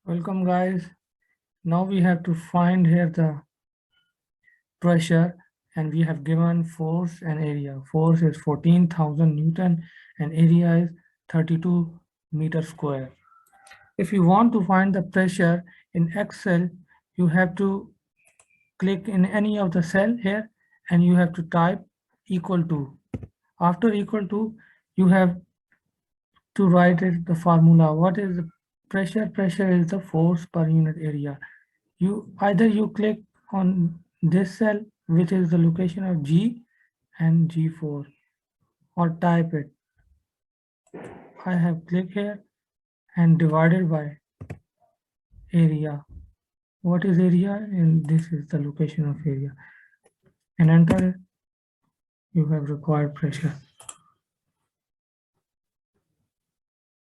Welcome guys. Now we have to find here the pressure and we have given force and area. Force is 14,000 Newton and area is 32 meter square. If you want to find the pressure in Excel, you have to click in any of the cell here and you have to type equal to. After equal to, you have to write it the formula. What is the pressure? Pressure is the force per unit area. You click on this cell, which is the location of G and G4, or type it. I have clicked here and divided by area. What is area? And this is the location of area. And enter it. You have required pressure.